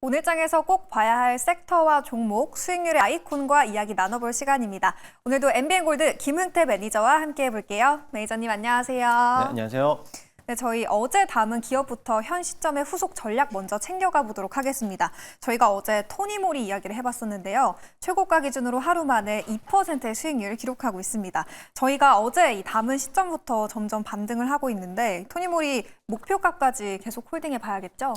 오늘 장에서 꼭 봐야 할 섹터와 종목, 수익률의 아이콘과 이야기 나눠볼 시간입니다. 오늘도 MBN골드 김흥태 매니저와 함께 해볼게요. 매니저님 안녕하세요. 네, 안녕하세요. 네, 저희 어제 담은 기업부터 현 시점의 후속 전략 먼저 챙겨가 보도록 하겠습니다. 저희가 어제 토니모리 이야기를 해봤었는데요. 최고가 기준으로 하루 만에 2%의 수익률을 기록하고 있습니다. 저희가 어제 이 담은 시점부터 점점 반등을 하고 있는데 토니모리 목표가까지 계속 홀딩해 봐야겠죠?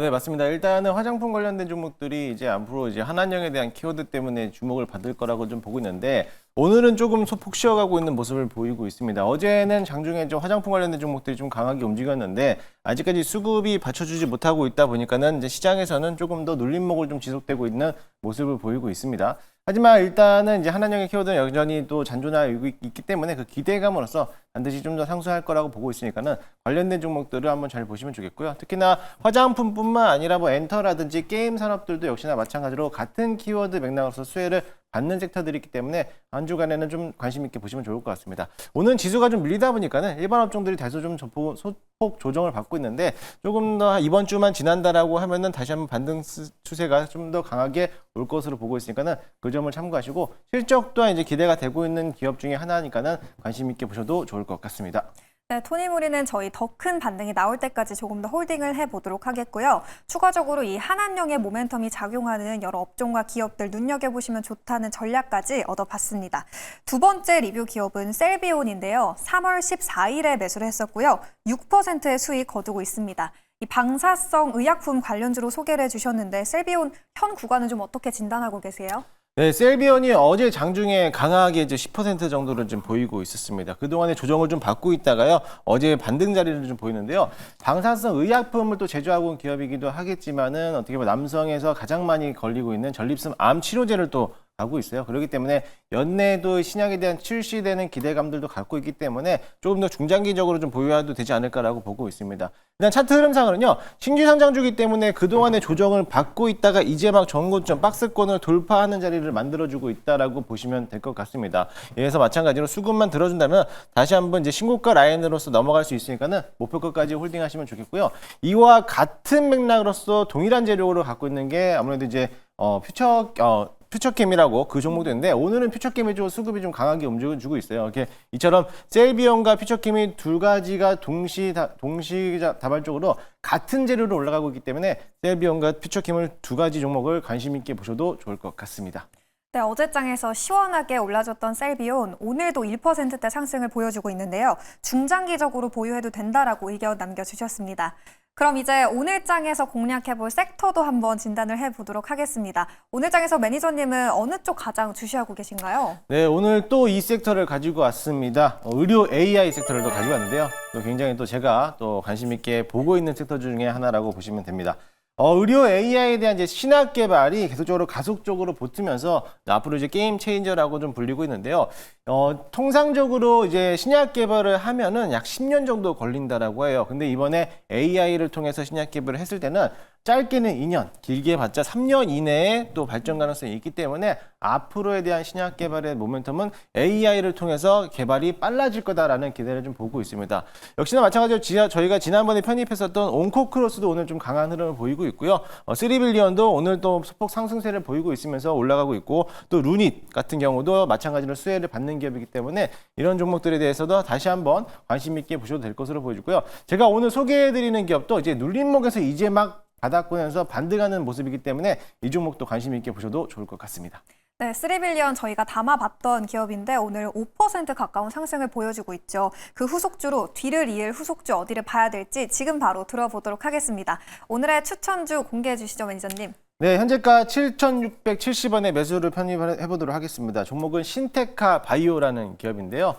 네, 맞습니다. 일단은 화장품 관련된 종목들이 이제 앞으로 이제 한한령에 대한 키워드 때문에 주목을 받을 거라고 좀 보고 있는데 오늘은 조금 소폭 쉬어가고 있는 모습을 보이고 있습니다. 어제는 장중에 좀 화장품 관련된 종목들이 좀 강하게 움직였는데 아직까지 수급이 받쳐주지 못하고 있다 보니까는 이제 시장에서는 조금 더 눌림목을 좀 지속되고 있는 모습을 보이고 있습니다. 하지만 일단은 이제 한한령의 키워드는 여전히 또 잔존하고 있기 때문에 그 기대감으로써 반드시 좀 더 상승할 거라고 보고 있으니까는 관련된 종목들을 한번 잘 보시면 좋겠고요. 특히나 화장품뿐만 아니라 뭐 엔터라든지 게임 산업들도 역시나 마찬가지로 같은 키워드 맥락으로서 수혜를 받는 섹터들이 있기 때문에 한 주간에는 좀 관심 있게 보시면 좋을 것 같습니다. 오늘 지수가 좀 밀리다 보니까는 일반 업종들이 다소 좀 소폭 조정을 받고 있는데 조금 더 이번 주만 지난다라고 하면은 다시 한번 반등 추세가 좀 더 강하게 올 것으로 보고 있으니까는 그 점을 참고하시고 실적 또한 이제 기대가 되고 있는 기업 중에 하나니까는 관심 있게 보셔도 좋을 것 같습니다. 네, 토니모리는 저희 더 큰 반등이 나올 때까지 조금 더 홀딩을 해보도록 하겠고요. 추가적으로 이 한한령의 모멘텀이 작용하는 여러 업종과 기업들 눈여겨보시면 좋다는 전략까지 얻어봤습니다. 두 번째 리뷰 기업은 셀비온인데요. 3월 14일에 매수를 했었고요. 6%의 수익 거두고 있습니다. 이 방사성 의약품 관련주로 소개를 해주셨는데 셀비온 현 구간은 좀 어떻게 진단하고 계세요? 네, 셀비온이 어제 장중에 강하게 이제 10% 정도를 좀 보이고 있었습니다. 그동안에 조정을 좀 받고 있다가요. 어제 반등 자리를 좀 보이는데요. 방사성 의약품을 또 제조하고 있는 기업이기도 하겠지만은 어떻게 보면 남성에서 가장 많이 걸리고 있는 전립선 암 치료제를 또 하고 있어요. 그렇기 때문에 연내에도 신약에 대한 출시되는 기대감들도 갖고 있기 때문에 조금 더 중장기적으로 좀 보유해도 되지 않을까라고 보고 있습니다. 일단 차트 흐름상으로는요. 신규 상장주기 때문에 그동안의 조정을 받고 있다가 이제 막 전고점 박스권을 돌파하는 자리를 만들어주고 있다라고 보시면 될 것 같습니다. 여기서 마찬가지로 수급만 들어준다면 다시 한번 이제 신고가 라인으로서 넘어갈 수 있으니까는 목표가까지 홀딩하시면 좋겠고요. 이와 같은 맥락으로서 동일한 재료를 갖고 있는 게 아무래도 이제 퓨처캠이라고 그 종목도 있는데 오늘은 퓨처캠이 좀 수급이 좀 강하게 움직여주고 있어요. 이렇게 이처럼 셀비온과 퓨처캠이 두 가지가 동시다발적으로 같은 재료로 올라가고 있기 때문에 셀비온과 퓨처캠을 두 가지 종목을 관심 있게 보셔도 좋을 것 같습니다. 네, 어제장에서 시원하게 올라줬던 셀비온, 오늘도 1%대 상승을 보여주고 있는데요. 중장기적으로 보유해도 된다라고 의견 남겨주셨습니다. 그럼 이제 오늘 장에서 공략해볼 섹터도 한번 진단을 해보도록 하겠습니다. 오늘 장에서 매니저님은 어느 쪽 가장 주시하고 계신가요? 네, 오늘 또 이 섹터를 가지고 왔습니다. 의료 AI 섹터를 또 가지고 왔는데요. 또 굉장히 또 제가 또 관심 있게 보고 있는 섹터 중에 하나라고 보시면 됩니다. 의료 AI에 대한 이제 신약 개발이 계속적으로 가속적으로 붙으면서 앞으로 이제 게임 체인저라고 좀 불리고 있는데요. 통상적으로 이제 신약 개발을 하면은 약 10년 정도 걸린다라고 해요. 근데 이번에 AI를 통해서 신약 개발을 했을 때는 짧게는 2년, 길게 봤자 3년 이내에 또 발전 가능성이 있기 때문에 앞으로에 대한 신약 개발의 모멘텀은 AI를 통해서 개발이 빨라질 거다라는 기대를 좀 보고 있습니다. 역시나 마찬가지로 저희가 지난번에 편입했었던 온코크로스도 오늘 좀 강한 흐름을 보이고 있고요. 3빌리언도 오늘 또 소폭 상승세를 보이고 있으면서 올라가고 있고 또 루닛 같은 경우도 마찬가지로 수혜를 받는 기업이기 때문에 이런 종목들에 대해서도 다시 한번 관심 있게 보셔도 될 것으로 보여지고요. 제가 오늘 소개해드리는 기업도 이제 눌림목에서 이제 막 바닥권에서 반등하는 모습이기 때문에 이 종목도 관심 있게 보셔도 좋을 것 같습니다. 네, 3빌리언 저희가 담아봤던 기업인데 오늘 5% 가까운 상승을 보여주고 있죠. 그 후속주로 뒤를 이을 후속주 어디를 봐야 될지 지금 바로 들어보도록 하겠습니다. 오늘의 추천주 공개해 주시죠, 매니저님. 네, 현재가 7,670원에 매수를 편입해보도록 하겠습니다. 종목은 신테카 바이오라는 기업인데요.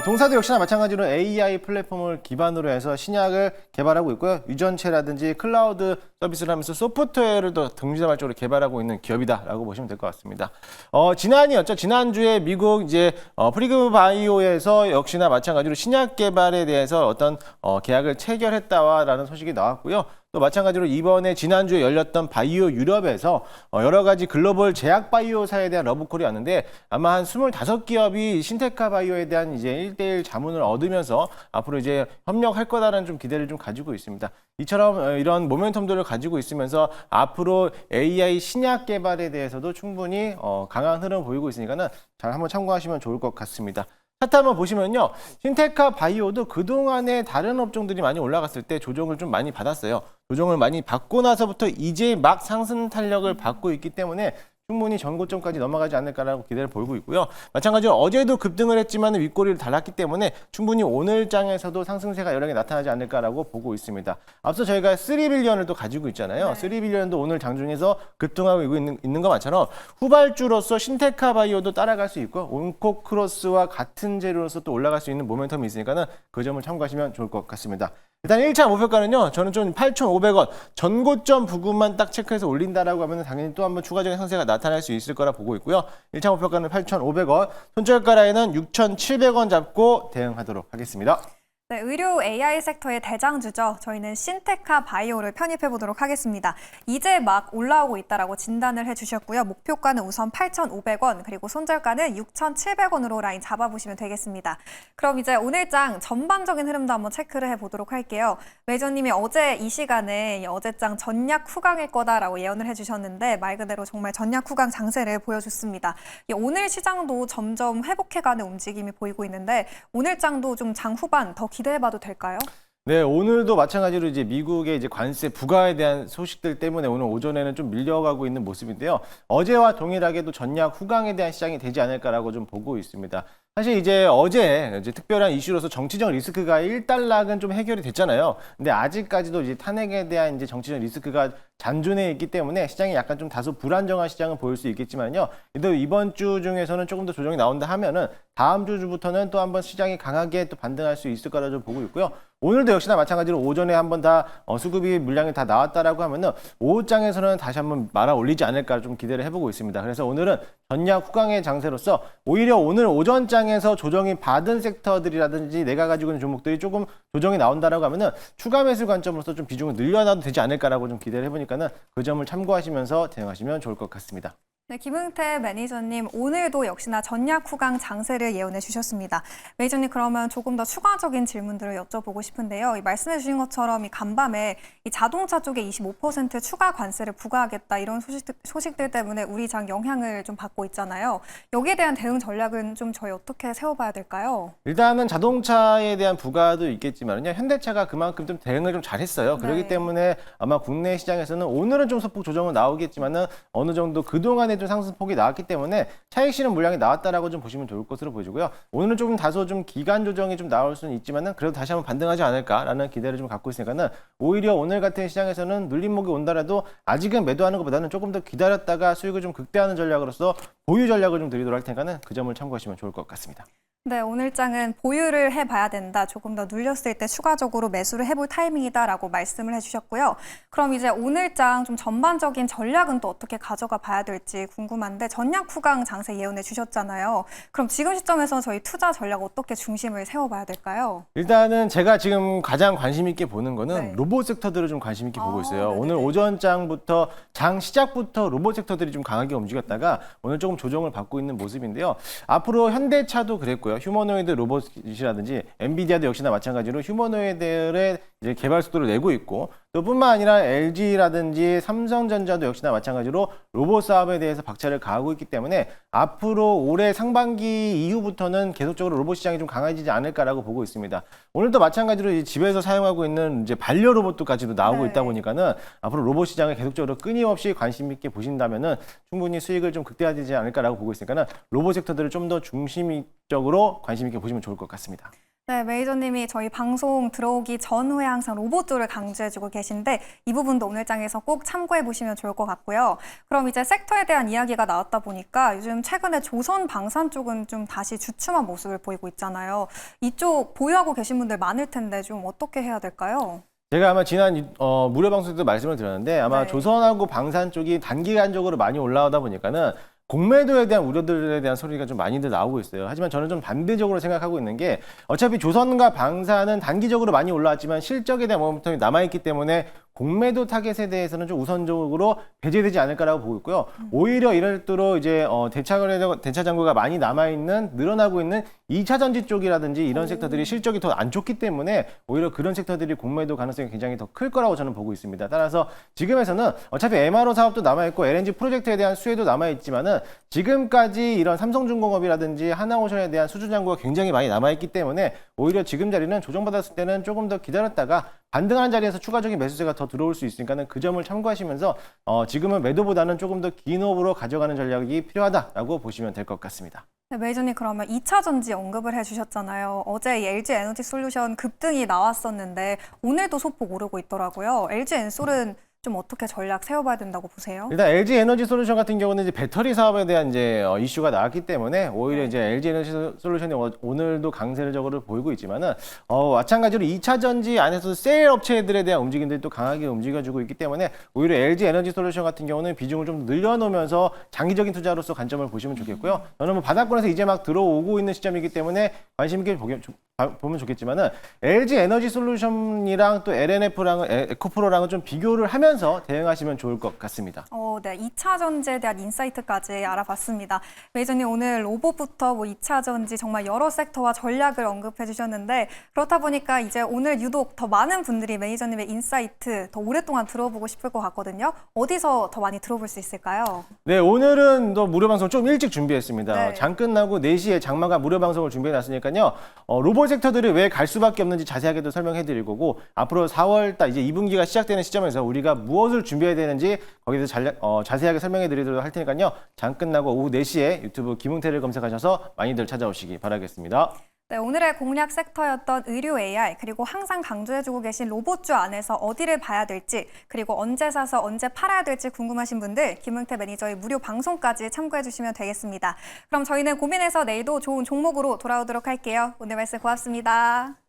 동사도 역시나 마찬가지로 AI 플랫폼을 기반으로 해서 신약을 개발하고 있고요. 유전체라든지 클라우드 서비스를 하면서 소프트웨어를 더 동시다발적으로 개발하고 있는 기업이다라고 보시면 될 것 같습니다. 지난이었죠. 지난주에 미국 이제 프리그 바이오에서 역시나 마찬가지로 신약 개발에 대해서 어떤 계약을 체결했다라는 소식이 나왔고요. 또 마찬가지로 이번에 지난주에 열렸던 바이오 유럽에서 여러 가지 글로벌 제약 바이오사에 대한 러브콜이 왔는데 아마 한 25기업이 신테카 바이오에 대한 이제 1대1 자문을 얻으면서 앞으로 이제 협력할 거다라는 좀 기대를 좀 가지고 있습니다. 이처럼 이런 모멘텀들을 가지고 있으면서 앞으로 AI 신약 개발에 대해서도 충분히 강한 흐름을 보이고 있으니까는 잘 한번 참고하시면 좋을 것 같습니다. 차트 한번 보시면요. 신테카 바이오도 그동안에 다른 업종들이 많이 올라갔을 때 조정을 좀 많이 받았어요. 조정을 많이 받고 나서부터 이제 막 상승 탄력을 받고 있기 때문에 충분히 전고점까지 넘어가지 않을까라고 기대를 보이고 있고요. 마찬가지로 어제도 급등을 했지만 윗꼬리를 달았기 때문에 충분히 오늘 장에서도 상승세가 여러 개 나타나지 않을까라고 보고 있습니다. 앞서 저희가 3빌리언을 또 가지고 있잖아요. 3빌리언도 오늘 장중에서 급등하고 있는 것만처럼 후발주로서 신테카 바이오도 따라갈 수 있고 온코크로스와 같은 재료로서 또 올라갈 수 있는 모멘텀이 있으니까는 그 점을 참고하시면 좋을 것 같습니다. 일단 1차 목표가는요. 저는 좀 8,500원 전고점 부근만 딱 체크해서 올린다라고 하면 당연히 또 한번 추가적인 상승세가 나타날 수 있을 거라 보고 있고요. 1차 목표가는 8,500원, 손절가 라인은 6,700원 잡고 대응하도록 하겠습니다. 네, 의료 AI 섹터의 대장주죠. 저희는 신테카 바이오를 편입해 보도록 하겠습니다. 이제 막 올라오고 있다라고 진단을 해주셨고요. 목표가는 우선 8,500원, 그리고 손절가는 6,700원으로 라인 잡아보시면 되겠습니다. 그럼 이제 오늘장 전반적인 흐름도 한번 체크를 해보도록 할게요. 매저님이 어제 이 시간에 어제장 전략 후강일 거다라고 예언을 해주셨는데 말 그대로 정말 전략 후강 장세를 보여줬습니다. 오늘 시장도 점점 회복해가는 움직임이 보이고 있는데 오늘장도 좀 장 후반 더 기대해봐도 될까요? 네, 오늘도 마찬가지로 이제 미국의 이제 관세 부과에 대한 소식들 때문에 오늘 오전에는 좀 밀려가고 있는 모습인데요. 어제와 동일하게도 전략 후강에 대한 시장이 되지 않을까라고 좀 보고 있습니다. 사실 이제 어제 이제 특별한 이슈로서 정치적 리스크가 일단락은 좀 해결이 됐잖아요. 근데 아직까지도 이제 탄핵에 대한 이제 정치적 리스크가 잔존해 있기 때문에 시장이 약간 좀 다소 불안정한 시장을 보일 수 있겠지만요. 또 이번 주 중에서는 조금 더 조정이 나온다 하면은 다음 주부터는 또 한번 시장이 강하게 또 반등할 수 있을 거라 좀 보고 있고요. 오늘도 역시나 마찬가지로 오전에 한번 다 수급이 물량이 다 나왔다라고 하면은 오후장에서는 다시 한번 말아 올리지 않을까 좀 기대를 해보고 있습니다. 그래서 오늘은 전략 후강의 장세로서 오히려 오늘 오전장에서 조정이 받은 섹터들이라든지 내가 가지고 있는 종목들이 조금 조정이 나온다라고 하면은 추가 매수 관점으로서 좀 비중을 늘려놔도 되지 않을까라고 좀 기대를 해보니까는 그 점을 참고하시면서 대응하시면 좋을 것 같습니다. 네, 김흥태 매니저님 오늘도 역시나 전략 후강 장세를 예언해 주셨습니다. 매니저님 그러면 조금 더 추가적인 질문들을 여쭤보고 싶은데요. 말씀해 주신 것처럼 이 간밤에 이 자동차 쪽에 25% 추가 관세를 부과하겠다 이런 소식들 때문에 우리 장 영향을 좀 받고 있잖아요. 여기에 대한 대응 전략은 좀 저희 어떻게 세워봐야 될까요? 일단은 자동차에 대한 부과도 있겠지만요. 현대차가 그만큼 좀 대응을 좀 잘했어요. 그렇기 때문에 아마 국내 시장에서는 오늘은 좀 소폭 조정은 나오겠지만은 어느 정도 그동안에 좀 상승폭이 나왔기 때문에 차익 실현 물량이 나왔다라고 좀 보시면 좋을 것으로 보이고요. 오늘은 조금 다소 좀 기간 조정이 좀 나올 수는 있지만은 그래도 다시 한번 반등하지 않을까라는 기대를 좀 갖고 있으니까는 오히려 오늘 같은 시장에서는 눌림목이 온다라도 아직은 매도하는 것보다는 조금 더 기다렸다가 수익을 좀 극대화하는 전략으로서 보유 전략을 좀 드리도록 할 테니까는 그 점을 참고하시면 좋을 것 같습니다. 네, 오늘장은 보유를 해봐야 된다. 조금 더 눌렸을 때 추가적으로 매수를 해볼 타이밍이다라고 말씀을 해주셨고요. 그럼 이제 오늘장 좀 전반적인 전략은 또 어떻게 가져가 봐야 될지 궁금한데 전략 후강 장세 예언해 주셨잖아요. 그럼 지금 시점에서 저희 투자 전략 어떻게 중심을 세워봐야 될까요? 일단은 제가 지금 가장 관심 있게 보는 거는 네. 로봇 섹터들을 좀 관심 있게 보고 있어요. 네네네. 오늘 오전장부터 장 시작부터 로봇 섹터들이 좀 강하게 움직였다가 오늘 조금 조정을 받고 있는 모습인데요. 앞으로 현대차도 그랬고요. 휴머노이드 로봇이라든지 엔비디아도 역시나 마찬가지로 휴머노이드의 이제 개발 속도를 내고 있고 또 뿐만 아니라 LG라든지 삼성전자도 역시나 마찬가지로 로봇 사업에 대해서 박차를 가하고 있기 때문에 앞으로 올해 상반기 이후부터는 계속적으로 로봇 시장이 좀 강해지지 않을까라고 보고 있습니다. 오늘도 마찬가지로 이제 집에서 사용하고 있는 이제 반려 로봇도까지도 나오고 있다 보니까는 앞으로 로봇 시장을 계속적으로 끊임없이 관심 있게 보신다면은 충분히 수익을 좀 극대화되지 않을까라고 보고 있으니까는 로봇 섹터들을 좀 더 중심적으로 관심 있게 보시면 좋을 것 같습니다. 네, 매니저님이 저희 방송 들어오기 전후에 항상 로봇도를 강조해주고 계신데 이 부분도 오늘 장에서 꼭 참고해 보시면 좋을 것 같고요. 그럼 이제 섹터에 대한 이야기가 나왔다 보니까 요즘 최근에 조선 방산 쪽은 좀 다시 주춤한 모습을 보이고 있잖아요. 이쪽 보유하고 계신 분들 많을 텐데 좀 어떻게 해야 될까요? 제가 아마 지난 무료 방송 때도 말씀을 드렸는데 아마 조선하고 방산 쪽이 단기간적으로 많이 올라오다 보니까는 공매도에 대한 우려들에 대한 소리가 좀 많이들 나오고 있어요. 하지만 저는 좀 반대적으로 생각하고 있는 게 어차피 조선과 방산은 단기적으로 많이 올라왔지만 실적에 대한 모멘텀이 남아있기 때문에 공매도 타겟에 대해서는 좀 우선적으로 배제되지 않을까라고 보고 있고요. 오히려 이럴수록 이제 대차 잔고가 많이 남아있는 늘어나고 있는 2차 전지 쪽이라든지 이런 섹터들이 실적이 더 안 좋기 때문에 오히려 그런 섹터들이 공매도 가능성이 굉장히 더 클 거라고 저는 보고 있습니다. 따라서 지금에서는 어차피 MRO 사업도 남아있고 LNG 프로젝트에 대한 수혜도 남아있지만은 지금까지 이런 삼성중공업이라든지 하나오션에 대한 수주 잔고가 굉장히 많이 남아있기 때문에 오히려 지금 자리는 조정받았을 때는 조금 더 기다렸다가 반등하는 자리에서 추가적인 매수세가 더 들어올 수 있으니까는 그 점을 참고하시면서 지금은 매도보다는 조금 더 긴 호흡으로 가져가는 전략이 필요하다라고 보시면 될 것 같습니다. 네, 메이저님 그러면 2차 전지 언급을 해주셨잖아요. 어제 이 LG 에너지 솔루션 급등이 나왔었는데 오늘도 소폭 오르고 있더라고요. LG 엔솔은 좀 어떻게 전략 세워봐야 된다고 보세요? 일단 LG 에너지 솔루션 같은 경우는 이제 배터리 사업에 대한 이제 이슈가 나왔기 때문에 오히려 이제 LG 에너지 솔루션이 오늘도 강세적으로 보이고 있지만은 마찬가지로 2차 전지 안에서 세일 업체들에 대한 움직임들이 또 강하게 움직여주고 있기 때문에 오히려 LG 에너지 솔루션 같은 경우는 비중을 좀 늘려놓으면서 장기적인 투자로서 관점을 보시면 좋겠고요. 저는 뭐 바닥권에서 이제 막 들어오고 있는 시점이기 때문에 관심 있게 보면 좋겠지만은 LG 에너지 솔루션이랑 또 LNF랑 에코프로랑은 좀 비교를 하면서 대응하시면 좋을 것 같습니다. 네, 2차 전지에 대한 인사이트까지 알아봤습니다. 메이저님 오늘 로봇부터 2차 전지 정말 여러 섹터와 전략을 언급해 주셨는데 그렇다 보니까 이제 오늘 유독 더 많은 분들이 메이저님의 인사이트 더 오랫동안 들어보고 싶을 것 같거든요. 어디서 더 많이 들어볼 수 있을까요? 네, 오늘은 또 무료 방송 좀 일찍 준비했습니다. 네. 장 끝나고 4시에 장마가 무료 방송을 준비해 놨으니까요. 로봇 섹터들이 왜 갈 수밖에 없는지 자세하게도 설명해 드릴 거고 앞으로 4월 달 이제 2분기가 시작되는 시점에서 우리가 무엇을 준비해야 되는지 거기서 자세하게 설명해 드리도록 할 테니까요. 장 끝나고 오후 4시에 유튜브 김웅태를 검색하셔서 많이들 찾아오시기 바라겠습니다. 네, 오늘의 공략 섹터였던 의료 AI 그리고 항상 강조해주고 계신 로봇주 안에서 어디를 봐야 될지 그리고 언제 사서 언제 팔아야 될지 궁금하신 분들 김웅태 매니저의 무료 방송까지 참고해 주시면 되겠습니다. 그럼 저희는 고민해서 내일도 좋은 종목으로 돌아오도록 할게요. 오늘 말씀 고맙습니다.